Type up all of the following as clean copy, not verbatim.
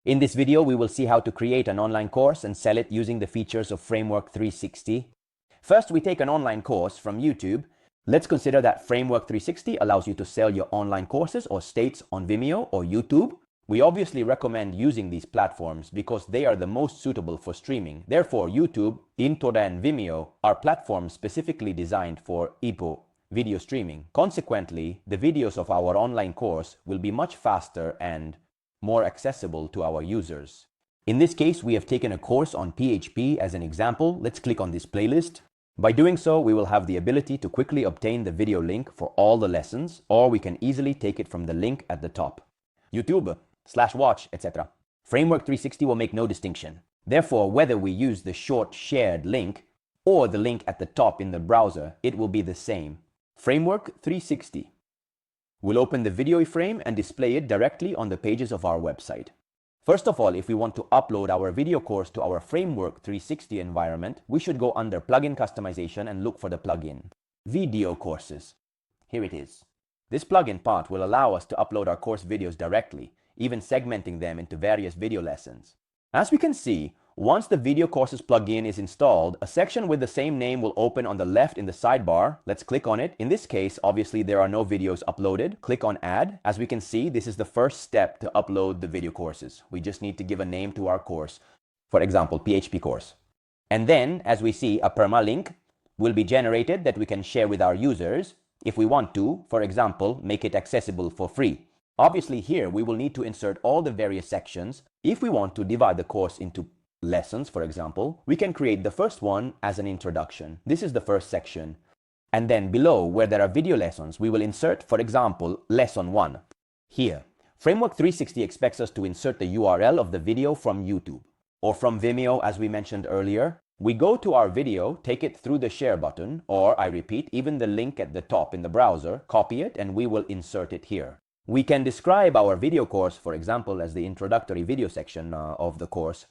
In this video, we will see how to create an online course and sell it using the features of Framework360. First, we take an online course from YouTube. Let's consider that Framework360 allows you to sell your online courses or states on Vimeo or YouTube. We obviously recommend using these platforms because they are the most suitable for streaming. Therefore, YouTube, YouTube and Vimeo are platforms specifically designed for EPO video streaming. Consequently, the videos of our online course will be much faster and more accessible to our users. In this case, we have taken a course on PHP as an example. Let's click on this playlist. By doing so, we will have the ability to quickly obtain the video link for all the lessons, or we can easily take it from the link at the top. YouTube/watch, etc. Framework360 will make no distinction. Therefore, whether we use the short shared link or the link at the top in the browser, it will be the same. Framework360 will open the video frame and display it directly on the pages of our website. First of all, if we want to upload our video course to our Framework360 environment, we should go under Plugin Customization and look for the plugin, Video Courses. Here it is. This plugin part will allow us to upload our course videos directly, even segmenting them into various video lessons. As we can see, once the Video Courses plugin is installed, a section with the same name will open on the left in the sidebar. Let's click on it. In this case, obviously there are no videos uploaded. Click on Add. As we can see, this is the first step to upload the video courses. We just need to give a name to our course. For example, PHP course. And then, as we see, a permalink will be generated that we can share with our users if we want to, for example, make it accessible for free. Obviously here, we will need to insert all the various sections. If we want to divide the course into lessons, for example, we can create the first one as an introduction. This is the first section. And then below, where there are video lessons, we will insert, for example, lesson 1. Here, Framework360 expects us to insert the URL of the video from YouTube or from Vimeo, as we mentioned earlier. We go to our video, take it through the share button, or I repeat, even the link at the top in the browser, copy it, and we will insert it here. We can describe our video course, for example, as the introductory video section of the course.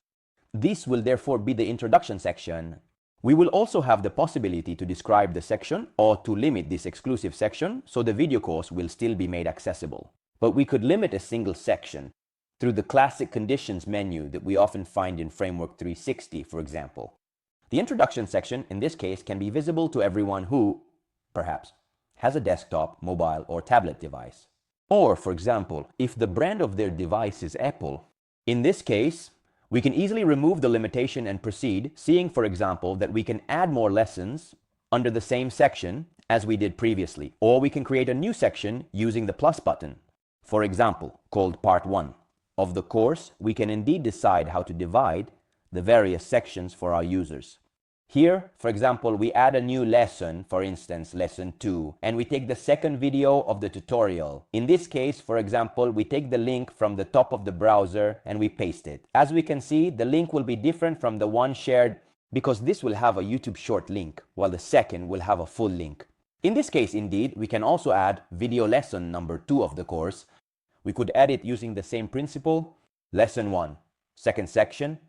This will therefore be the introduction section. We will also have the possibility to describe the section or to limit this exclusive section, so the video course will still be made accessible. But we could limit a single section through the classic conditions menu that we often find in Framework360, for example. The introduction section, in this case, can be visible to everyone who, perhaps, has a desktop, mobile, or tablet device. Or, for example, if the brand of their device is Apple. In this case, we can easily remove the limitation and proceed, seeing, for example, that we can add more lessons under the same section as we did previously. Or we can create a new section using the plus button. For example, called Part 1 of the course, we can indeed decide how to divide the various sections for our users. Here, for example, we add a new lesson, for instance, lesson 2, and we take the second video of the tutorial. In this case, for example, we take the link from the top of the browser and we paste it. As we can see, the link will be different from the one shared because this will have a YouTube short link, while the second will have a full link. In this case, indeed, we can also add video lesson number 2 of the course. We could add it using the same principle, lesson 1, second section,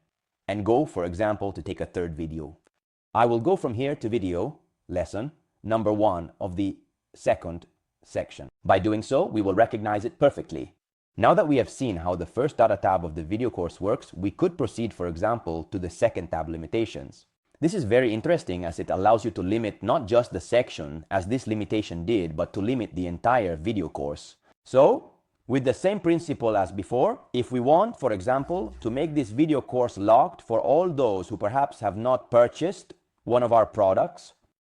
and go, for example, to take a third video. I will go from here to video lesson number 1 of the second section. By doing so, we will recognize it perfectly. Now that we have seen how the first data tab of the video course works, we could proceed, for example, to the second tab limitations. This is very interesting as it allows you to limit not just the section as this limitation did, but to limit the entire video course. So, with the same principle as before, if we want, for example, to make this video course locked for all those who perhaps have not purchased one of our products,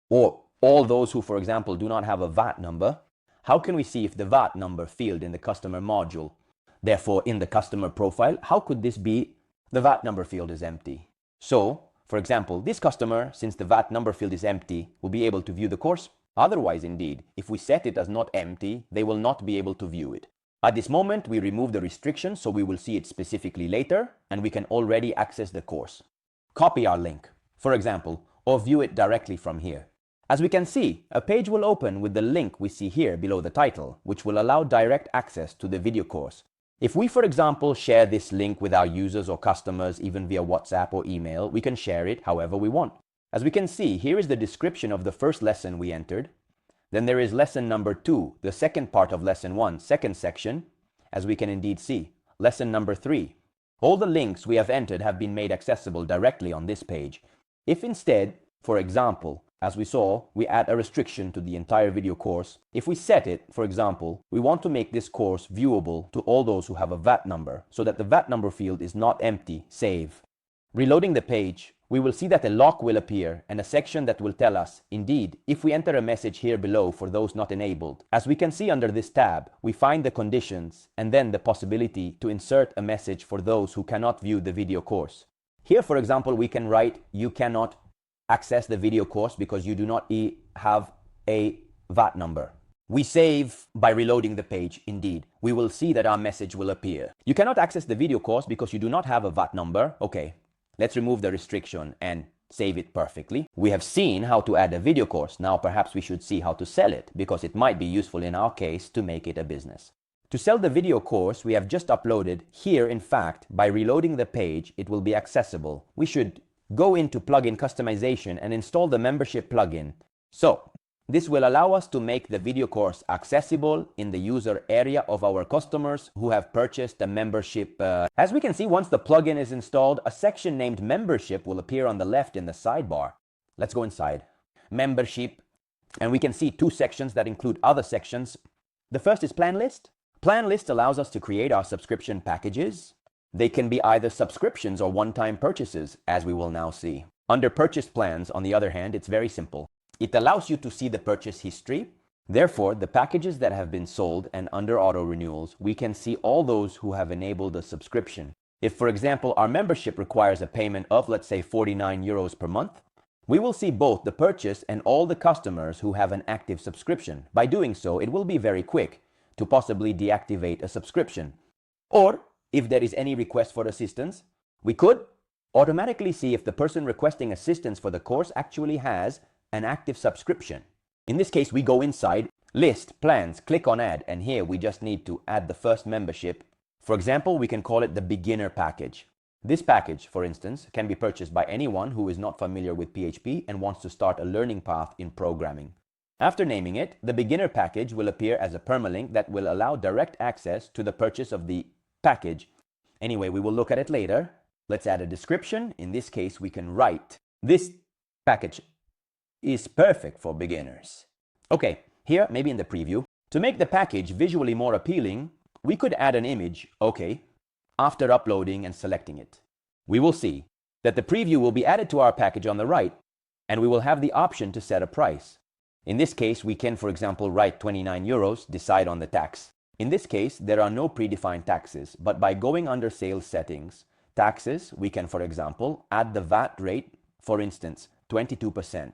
or all those who, for example, do not have a VAT number, how can we see if the VAT number field in the customer module, therefore in the customer profile, how could this be the VAT number field is empty? So, for example, this customer, since the VAT number field is empty, will be able to view the course. Otherwise, indeed, if we set it as not empty, they will not be able to view it. At this moment, we remove the restriction, so we will see it specifically later, and we can already access the course. Copy our link, for example, or view it directly from here. As we can see, a page will open with the link we see here below the title, which will allow direct access to the video course. If we, for example, share this link with our users or customers, even via WhatsApp or email, we can share it however we want. As we can see, here is the description of the first lesson we entered. Then there is lesson number 2, the second part of lesson 1, second section, as we can indeed see. Lesson number 3, All the links we have entered have been made accessible directly on this page. If instead, for example, as we saw, we add a restriction to the entire video course, if we set it, for example, we want to make this course viewable to all those who have a VAT number, so that the VAT number field is not empty, save. Reloading the page, we will see that a lock will appear and a section that will tell us, indeed, if we enter a message here below for those not enabled. As we can see under this tab, we find the conditions and then the possibility to insert a message for those who cannot view the video course. Here, for example, we can write, you cannot access the video course because you do not have a VAT number. We save by reloading the page. Indeed, we will see that our message will appear. You cannot access the video course because you do not have a VAT number. Okay. Let's remove the restriction and save it perfectly. We have seen how to add a video course. Now perhaps we should see how to sell it, because it might be useful in our case to make it a business. To sell the video course we have just uploaded, here in fact, by reloading the page, it will be accessible. We should go into plugin customization and install the membership plugin. So, this will allow us to make the video course accessible in the user area of our customers who have purchased a membership. As we can see, once the plugin is installed, a section named Membership will appear on the left in the sidebar. Let's go inside. Membership. And we can see two sections that include other sections. The first is Plan List. Plan List allows us to create our subscription packages. They can be either subscriptions or one-time purchases, as we will now see. Under Purchase Plans, on the other hand, it's very simple. It allows you to see the purchase history. Therefore, the packages that have been sold and under auto renewals, we can see all those who have enabled a subscription. If, for example, our membership requires a payment of, let's say, 49 euros per month, we will see both the purchase and all the customers who have an active subscription. By doing so, it will be very quick to possibly deactivate a subscription. Or, if there is any request for assistance, we could automatically see if the person requesting assistance for the course actually has an active subscription. In this case, we go inside, List, Plans, click on Add, and here we just need to add the first membership. For example, we can call it the Beginner Package. This package, for instance, can be purchased by anyone who is not familiar with PHP and wants to start a learning path in programming. After naming it, the Beginner Package will appear as a permalink that will allow direct access to the purchase of the package. Anyway, we will look at it later. Let's add a description. In this case, we can write, this package is perfect for beginners. Okay, here, maybe in the preview, to make the package visually more appealing, we could add an image, okay, after uploading and selecting it. We will see that the preview will be added to our package on the right, and we will have the option to set a price. In this case, we can, for example, write 29 euros, decide on the tax. In this case, there are no predefined taxes, but by going under Sales Settings, Taxes, we can, for example, add the VAT rate, for instance, 22%.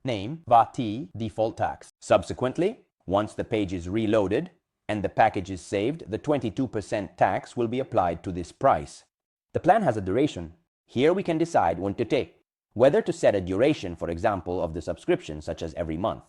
Name, VAT, default tax. Subsequently, once the page is reloaded and the package is saved, the 22% tax will be applied to this price. The plan has a duration. Here we can decide when to take, whether to set a duration, for example, of the subscription, such as every month.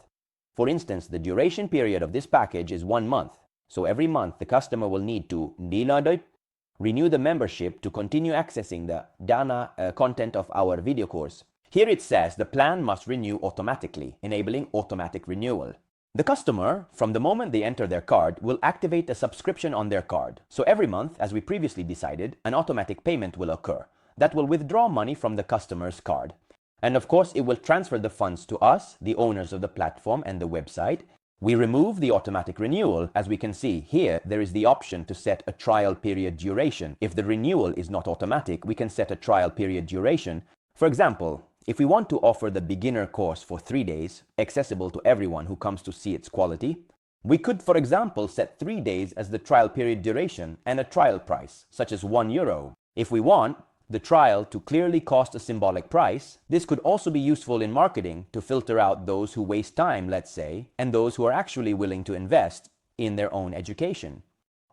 For instance, the duration period of this package is 1 month. So every month, the customer will need to renew the membership to continue accessing the content of our video course. Here it says the plan must renew automatically, enabling automatic renewal. The customer, from the moment they enter their card, will activate a subscription on their card. So every month, as we previously decided, an automatic payment will occur that will withdraw money from the customer's card. And of course, it will transfer the funds to us, the owners of the platform and the website. We remove the automatic renewal. As we can see here, there is the option to set a trial period duration. If the renewal is not automatic, we can set a trial period duration. For example, if we want to offer the beginner course for 3 days, accessible to everyone who comes to see its quality, we could, for example, set 3 days as the trial period duration and a trial price, such as 1 euro. If we want the trial to clearly cost a symbolic price, this could also be useful in marketing to filter out those who waste time, let's say, and those who are actually willing to invest in their own education.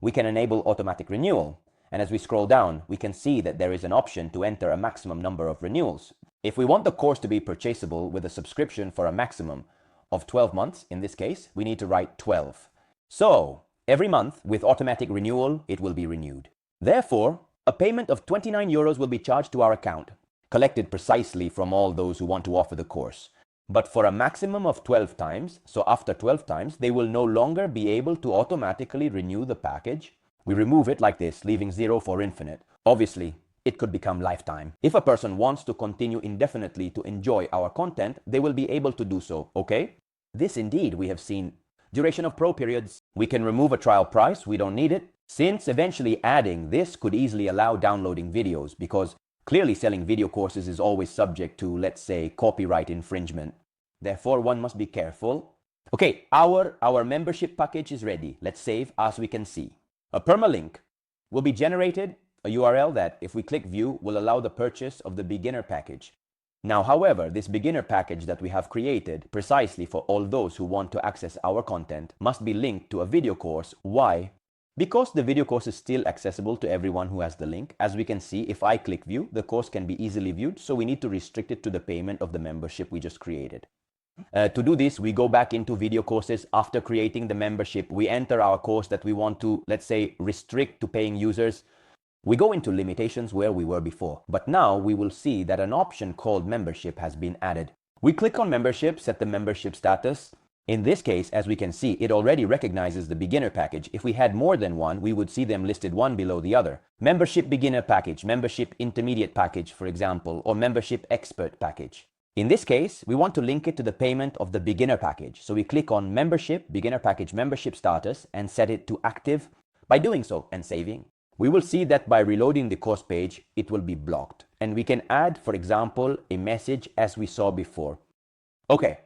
We can enable automatic renewal, and as we scroll down, we can see that there is an option to enter a maximum number of renewals. If we want the course to be purchasable with a subscription for a maximum of 12 months, in this case, we need to write 12. So, every month, with automatic renewal, it will be renewed. Therefore, a payment of 29 euros will be charged to our account, collected precisely from all those who want to offer the course. But for a maximum of 12 times, so after 12 times, they will no longer be able to automatically renew the package. We remove it like this, leaving 0 for infinite. Obviously, it could become lifetime. If a person wants to continue indefinitely to enjoy our content, they will be able to do so, okay? This indeed we have seen. Duration of pro periods. We can remove a trial price, we don't need it. Since eventually adding this could easily allow downloading videos, because clearly selling video courses is always subject to, let's say, copyright infringement. Therefore, one must be careful. Okay, our membership package is ready. Let's save as we can see. A permalink will be generated, a URL that, if we click view, will allow the purchase of the beginner package. Now, however, this beginner package that we have created precisely for all those who want to access our content must be linked to a video course. Why? Because the video course is still accessible to everyone who has the link. As we can see, if I click view, the course can be easily viewed, so we need to restrict it to the payment of the membership we just created. To do this, we go back into video courses. After creating the membership, we enter our course that we want to, let's say, restrict to paying users. We go into limitations where we were before, but now we will see that an option called membership has been added. We click on membership, set the membership status. In this case, as we can see, it already recognizes the beginner package. If we had more than one, we would see them listed one below the other. Membership beginner package, membership intermediate package, for example, or membership expert package. In this case, we want to link it to the payment of the beginner package. So we click on membership, beginner package, membership status, and set it to active. By doing so and saving, we will see that by reloading the course page, it will be blocked. And we can add, for example, a message as we saw before. Okay,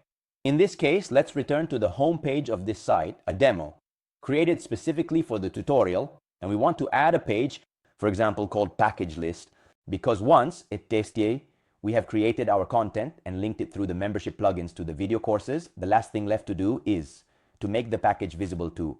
in this case, let's return to the home page of this site, a demo, created specifically for the tutorial. And we want to add a page, for example, called package list, because once it tested, we have created our content and linked it through the membership plugins to the video courses. The last thing left to do is to make the package visible to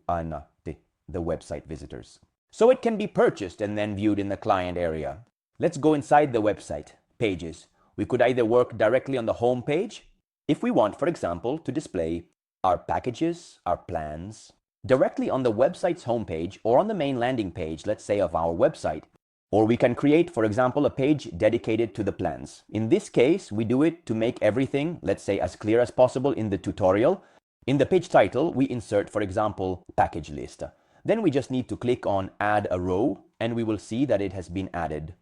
the website visitors, so it can be purchased and then viewed in the client area. Let's go inside the website pages. We could either work directly on the home page if we want, for example, to display our packages, our plans, directly on the website's homepage or on the main landing page, let's say, of our website. Or we can create, for example, a page dedicated to the plans. In this case, we do it to make everything, let's say, as clear as possible in the tutorial. In the page title, we insert, for example, package list. Then we just need to click on add a row, and we will see that it has been added.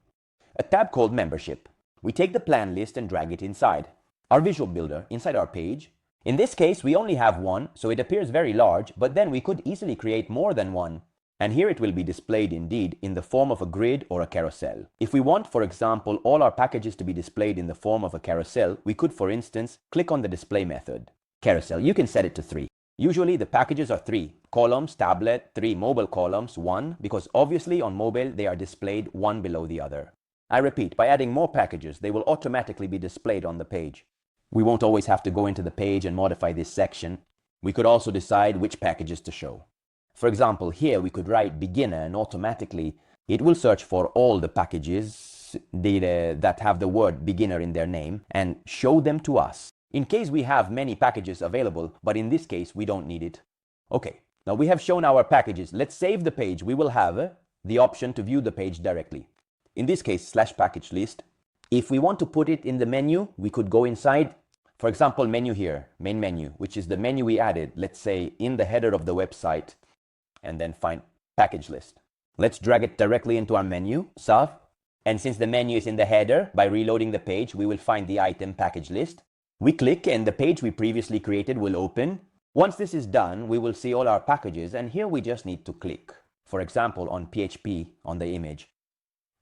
A tab called membership. We take the plan list and drag it inside our visual builder, inside our page. In this case, we only have one, so it appears very large, but then we could easily create more than one. And here it will be displayed indeed in the form of a grid or a carousel. If we want, for example, all our packages to be displayed in the form of a carousel, we could, for instance, click on the display method. Carousel, you can set it to 3. Usually the packages are 3. Columns, tablet, 3 mobile columns, 1, because obviously on mobile they are displayed one below the other. I repeat, by adding more packages, they will automatically be displayed on the page. We won't always have to go into the page and modify this section. We could also decide which packages to show. For example, here we could write beginner and automatically it will search for all the packages that have the word beginner in their name and show them to us. In case we have many packages available, but in this case we don't need it. Okay, now we have shown our packages. Let's save the page. We will have the option to view the page directly. In this case, /package list. If we want to put it in the menu, we could go inside, for example, menu here, main menu, which is the menu we added, let's say in the header of the website, and then find package list. Let's drag it directly into our menu, save. And since the menu is in the header, by reloading the page, we will find the item package list. We click and the page we previously created will open. Once this is done, we will see all our packages, and here we just need to click, for example, on PHP on the image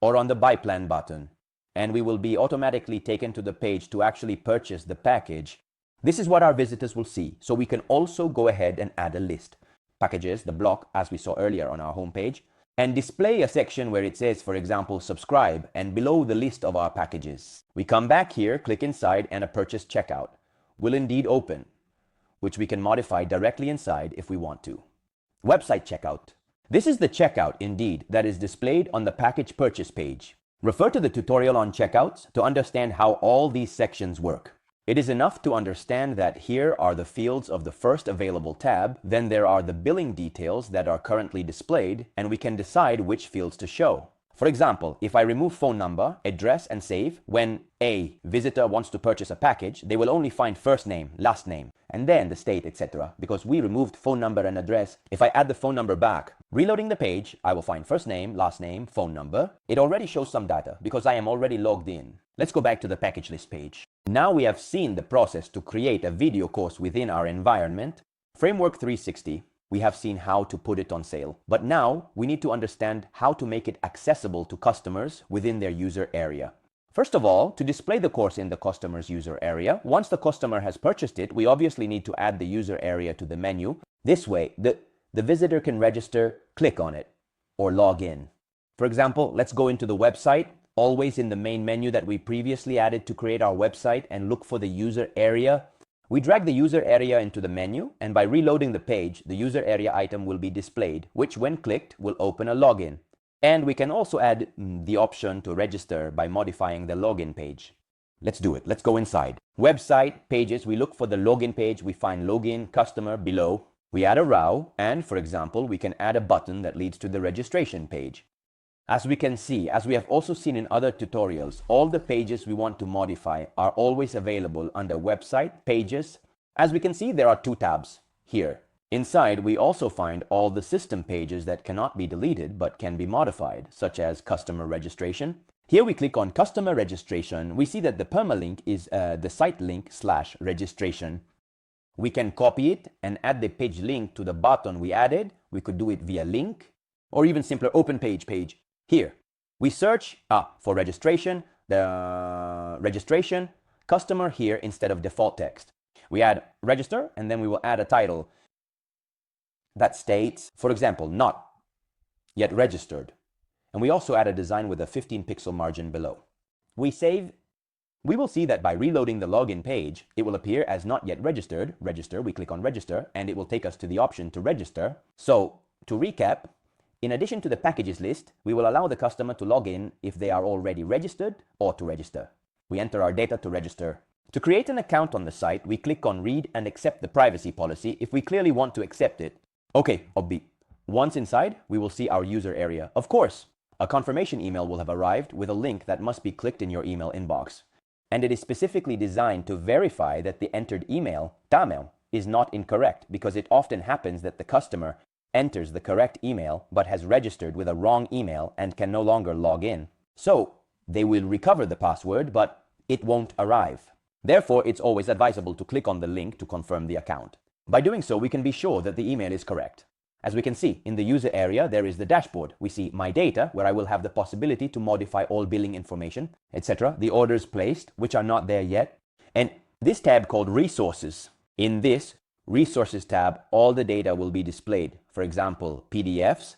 or on the buy plan button, and we will be automatically taken to the page to actually purchase the package. This is what our visitors will see. So we can also go ahead and add a list. Packages, the block, as we saw earlier on our homepage, and display a section where it says, for example, subscribe, and below the list of our packages. We come back here, click inside, and a purchase checkout will indeed open, which we can modify directly inside if we want to. Website checkout. This is the checkout indeed that is displayed on the package purchase page. Refer to the tutorial on checkouts to understand how all these sections work. It is enough to understand that here are the fields of the first available tab, then there are the billing details that are currently displayed, and we can decide which fields to show. For example, if I remove phone number, address, and save, when a visitor wants to purchase a package, they will only find first name, last name, and then the state, etc. Because we removed phone number and address. If I add the phone number back, reloading the page, I will find first name, last name, phone number. It already shows some data because I am already logged in. Let's go back to the package list page. Now we have seen the process to create a video course within our environment. Framework 360. We have seen how to put it on sale, but now we need to understand how to make it accessible to customers within their user area. First of all, to display the course in the customer's user area, once the customer has purchased it, we obviously need to add the user area to the menu. This way, the visitor can register, click on it, or log in. For example, let's go into the website, always in the main menu that we previously added to create our website, and look for the user area. We drag the user area into the menu, and by reloading the page, the user area item will be displayed, which when clicked will open a login. And we can also add the option to register by modifying the login page. Let's do it. Let's go inside. Website, pages, we look for the login page, we find login, customer below. We add a row, and for example, we can add a button that leads to the registration page. As we can see, as we have also seen in other tutorials, all the pages we want to modify are always available under Website, Pages. As we can see, there are two tabs here. Inside, we also find all the system pages that cannot be deleted but can be modified, such as Customer Registration. Here we click on Customer Registration. We see that the permalink is the site link / registration. We can copy it and add the page link to the button we added. We could do it via link, or even simpler, open page. Here, we search for registration, the registration, customer here instead of default text. We add register, and then we will add a title that states, for example, not yet registered. And we also add a design with a 15 pixel margin below. We save. We will see that by reloading the login page, it will appear as not yet registered. Register, we click on register, and it will take us to the option to register. So, to recap, in addition to the packages list, we will allow the customer to log in if they are already registered or to register. We enter our data to register. To create an account on the site, we click on Read and accept the privacy policy if we clearly want to accept it. Okay, Obbi. Once inside, we will see our user area. Of course, a confirmation email will have arrived with a link that must be clicked in your email inbox. And it is specifically designed to verify that the entered email, tamel, is not incorrect, because it often happens that the customer enters the correct email but has registered with a wrong email and can no longer log in. So they will recover the password, but it won't arrive. Therefore, it's always advisable to click on the link to confirm the account. By doing so, we can be sure that the email is correct. As we can see, in the user area, there is the dashboard. We see My Data, where I will have the possibility to modify all billing information, etc. The orders placed, which are not there yet. And this tab called Resources. In this Resources tab, all the data will be displayed. For example, PDFs,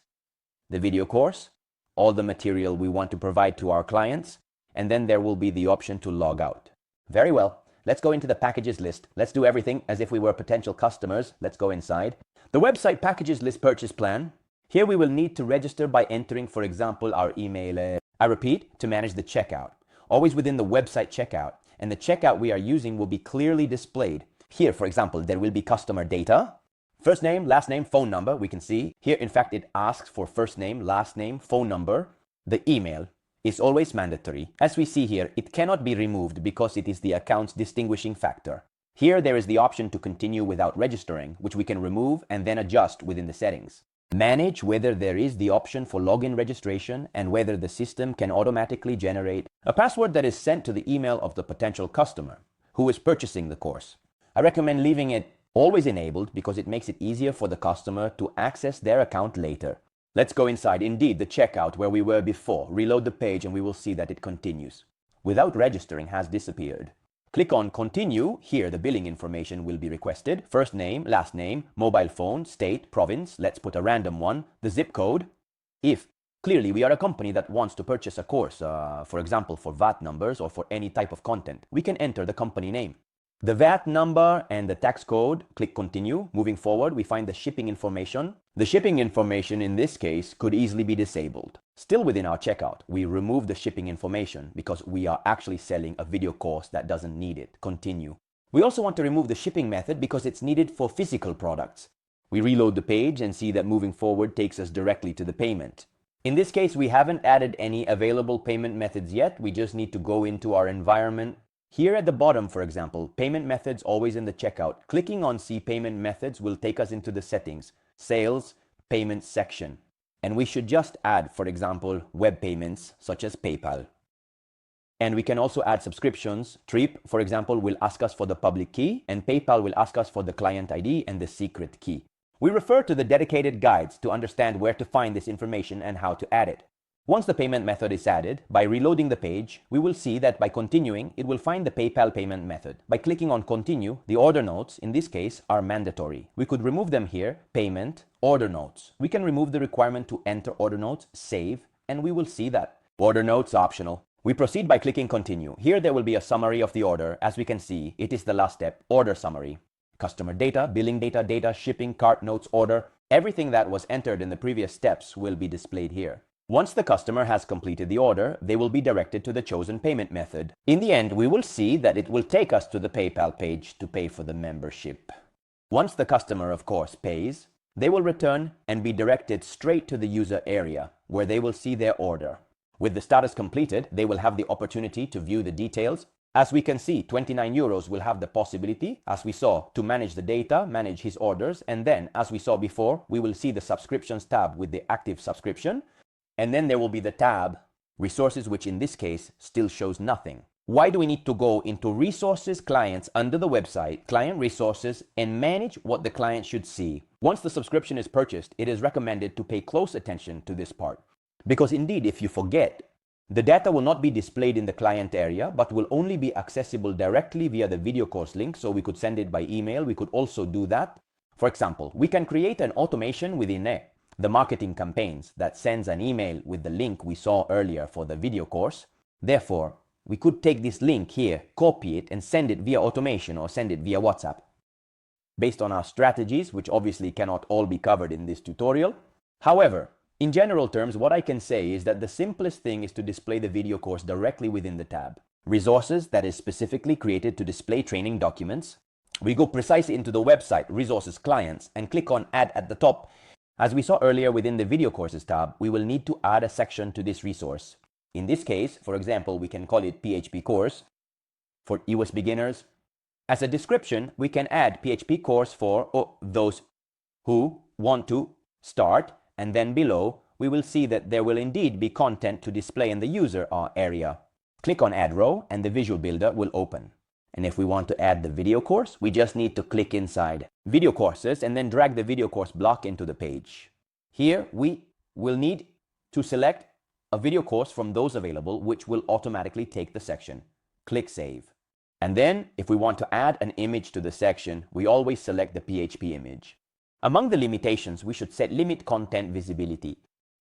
the video course, all the material we want to provide to our clients, and then there will be the option to log out. Very well. Let's go into the packages list. Let's do everything as if we were potential customers. Let's go inside. The website packages list purchase plan. Here we will need to register by entering, for example, our email. I repeat, to manage the checkout. Always within the website checkout. And the checkout we are using will be clearly displayed. Here, for example, there will be customer data. First name, last name, phone number, we can see. Here, in fact, it asks for first name, last name, phone number. The email is always mandatory. As we see here, it cannot be removed because it is the account's distinguishing factor. Here, there is the option to continue without registering, which we can remove and then adjust within the settings. Manage whether there is the option for login registration and whether the system can automatically generate a password that is sent to the email of the potential customer who is purchasing the course. I recommend leaving it always enabled because it makes it easier for the customer to access their account later. Let's go inside, indeed, the checkout where we were before. Reload the page and we will see that it continues. Without registering has disappeared. Click on Continue. Here the billing information will be requested. First name, last name, mobile phone, state, province. Let's put a random one. The zip code. If clearly we are a company that wants to purchase a course, for example, for VAT numbers or for any type of content, we can enter the company name. The VAT number and the tax code, click Continue. Moving forward, we find the shipping information. The shipping information in this case could easily be disabled. Still within our checkout, we remove the shipping information because we are actually selling a video course that doesn't need it. Continue. We also want to remove the shipping method because it's needed for physical products. We reload the page and see that moving forward takes us directly to the payment. In this case, we haven't added any available payment methods yet. We just need to go into our environment. Here at the bottom, for example, payment methods always in the checkout. Clicking on See Payment Methods will take us into the settings, Sales, Payments section. And we should just add, for example, web payments such as PayPal. And we can also add subscriptions. Trip, for example, will ask us for the public key, and PayPal will ask us for the client ID and the secret key. We refer to the dedicated guides to understand where to find this information and how to add it. Once the payment method is added, by reloading the page, we will see that by continuing, it will find the PayPal payment method. By clicking on Continue, the order notes, in this case, are mandatory. We could remove them here, Payment, Order Notes. We can remove the requirement to enter order notes, save, and we will see that order notes optional. We proceed by clicking Continue. Here there will be a summary of the order. As we can see, it is the last step, Order Summary. Customer data, billing data, shipping, cart notes, order, everything that was entered in the previous steps will be displayed here. Once the customer has completed the order, they will be directed to the chosen payment method. In the end, we will see that it will take us to the PayPal page to pay for the membership. Once the customer, of course, pays, they will return and be directed straight to the user area, where they will see their order. With the status completed, they will have the opportunity to view the details. As we can see, 29 euros will have the possibility, as we saw, to manage the data, manage his orders, and then, as we saw before, we will see the subscriptions tab with the active subscription, and then there will be the tab, resources, which in this case still shows nothing. Why do we need to go into resources, clients under the website, client resources, and manage what the client should see? Once the subscription is purchased, it is recommended to pay close attention to this part. Because indeed, if you forget, the data will not be displayed in the client area, but will only be accessible directly via the video course link. So we could send it by email. We could also do that. For example, we can create an automation within the marketing campaigns that sends an email with the link we saw earlier for the video course. Therefore, we could take this link here, copy it, and send it via automation or send it via WhatsApp. Based on our strategies, which obviously cannot all be covered in this tutorial. However, in general terms, what I can say is that the simplest thing is to display the video course directly within the tab. Resources, that is specifically created to display training documents. We go precisely into the website, resources, clients, and click on Add at the top. As we saw earlier within the video courses tab, we will need to add a section to this resource. In this case, for example, we can call it PHP course for US beginners. As a description, we can add PHP course for those who want to start. And then below, we will see that there will indeed be content to display in the user area. Click on Add Row and the Visual Builder will open. And if we want to add the video course, we just need to click inside Video Courses and then drag the video course block into the page. Here, we will need to select a video course from those available, which will automatically take the section. Click Save. And then, if we want to add an image to the section, we always select the PHP image. Among the limitations, we should set limit content visibility.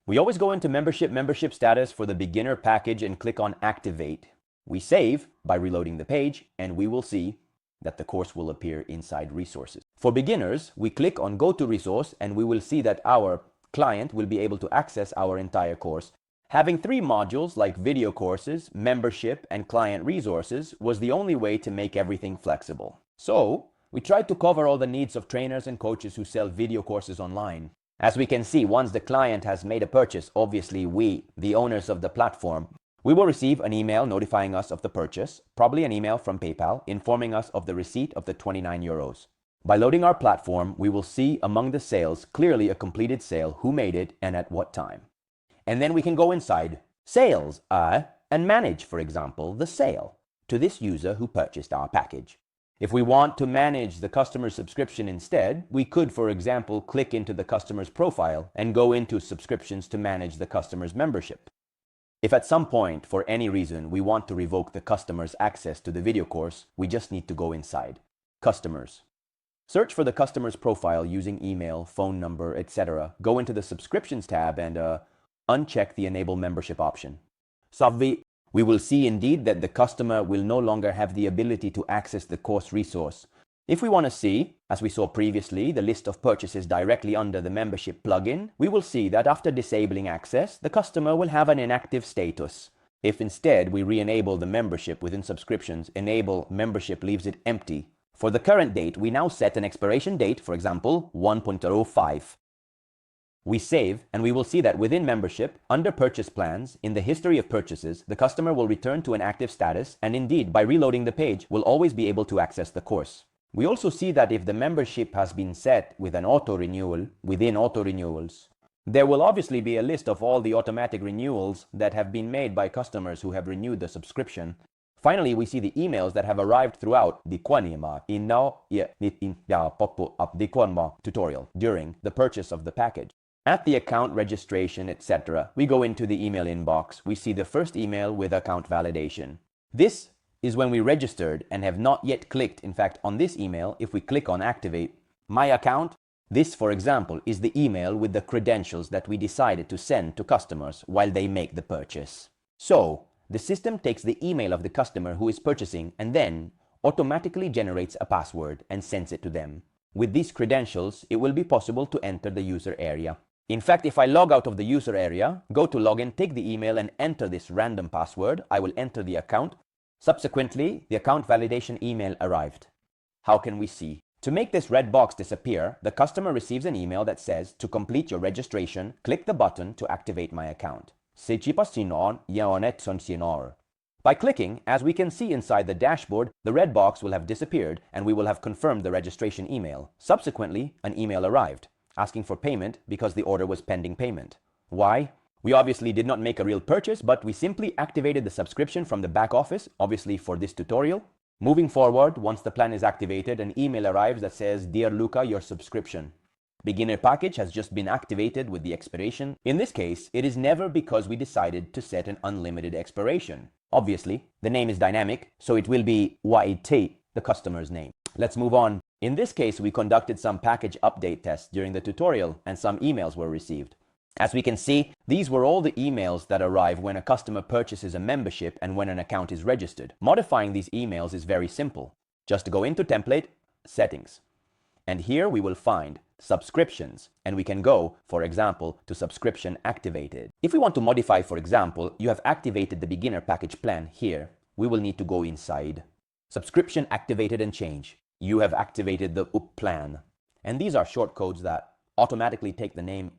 We always go into membership status for the beginner package and click on Activate. We save by reloading the page, and we will see that the course will appear inside resources. For beginners, we click on Go to Resource, and we will see that our client will be able to access our entire course. Having 3 modules like video courses, membership, and client resources was the only way to make everything flexible. So, we tried to cover all the needs of trainers and coaches who sell video courses online. As we can see, once the client has made a purchase, obviously we, the owners of the platform, we will receive an email notifying us of the purchase, probably an email from PayPal informing us of the receipt of the 29 euros. By loading our platform, we will see among the sales clearly a completed sale, who made it and at what time. And then we can go inside Sales and manage, for example, the sale to this user who purchased our package. If we want to manage the customer subscription instead, we could, for example, click into the customer's profile and go into subscriptions to manage the customer's membership. If at some point, for any reason, we want to revoke the customer's access to the video course, we just need to go inside Customers. Search for the customer's profile using email, phone number, etc. Go into the Subscriptions tab and uncheck the Enable Membership option. We will see indeed that the customer will no longer have the ability to access the course resource. If we want to see, as we saw previously, the list of purchases directly under the membership plugin, we will see that after disabling access, the customer will have an inactive status. If instead we re-enable the membership within subscriptions, enable membership leaves it empty. For the current date, we now set an expiration date, for example, 1.05. We save, and we will see that within membership, under purchase plans, in the history of purchases, the customer will return to an active status, and indeed, by reloading the page, will always be able to access the course. We also see that if the membership has been set with an auto-renewal, within auto-renewals, there will obviously be a list of all the automatic renewals that have been made by customers who have renewed the subscription. Finally, we see the emails that have arrived throughout the tutorial during the purchase of the package. At the account registration, etc., we go into the email inbox. We see the first email with account validation. This is when we registered and have not yet clicked. In fact, on this email, if we click on activate my account, this, for example, is the email with the credentials that we decided to send to customers while they make the purchase. So, the system takes the email of the customer who is purchasing and then automatically generates a password and sends it to them. With these credentials, it will be possible to enter the user area. In fact, if I log out of the user area, go to login, take the email and enter this random password, I will enter the account. Subsequently, the account validation email arrived. How can we see? To make this red box disappear, the customer receives an email that says, to complete your registration, click the button to activate my account. By clicking, as we can see inside the dashboard, the red box will have disappeared and we will have confirmed the registration email. Subsequently, an email arrived, asking for payment because the order was pending payment. Why? We obviously did not make a real purchase, but we simply activated the subscription from the back office, obviously for this tutorial. Moving forward, once the plan is activated, an email arrives that says, Dear Luca, your subscription beginner package has just been activated with the expiration. In this case, it is never because we decided to set an unlimited expiration. Obviously, the name is dynamic, so it will be YT, the customer's name. Let's move on. In this case, we conducted some package update tests during the tutorial and some emails were received. As we can see, these were all the emails that arrive when a customer purchases a membership and when an account is registered. Modifying these emails is very simple. Just go into Template, Settings. And here we will find Subscriptions, and we can go, for example, to Subscription Activated. If we want to modify, for example, you have activated the beginner package plan here, we will need to go inside Subscription Activated and change. You have activated the UP plan. And these are shortcodes that automatically take the name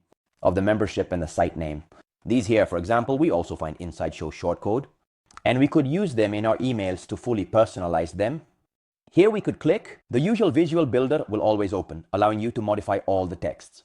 of the membership and the site name. These here, for example, we also find inside show shortcode, and we could use them in our emails to fully personalize them. Here we could click. The usual visual builder will always open, allowing you to modify all the texts.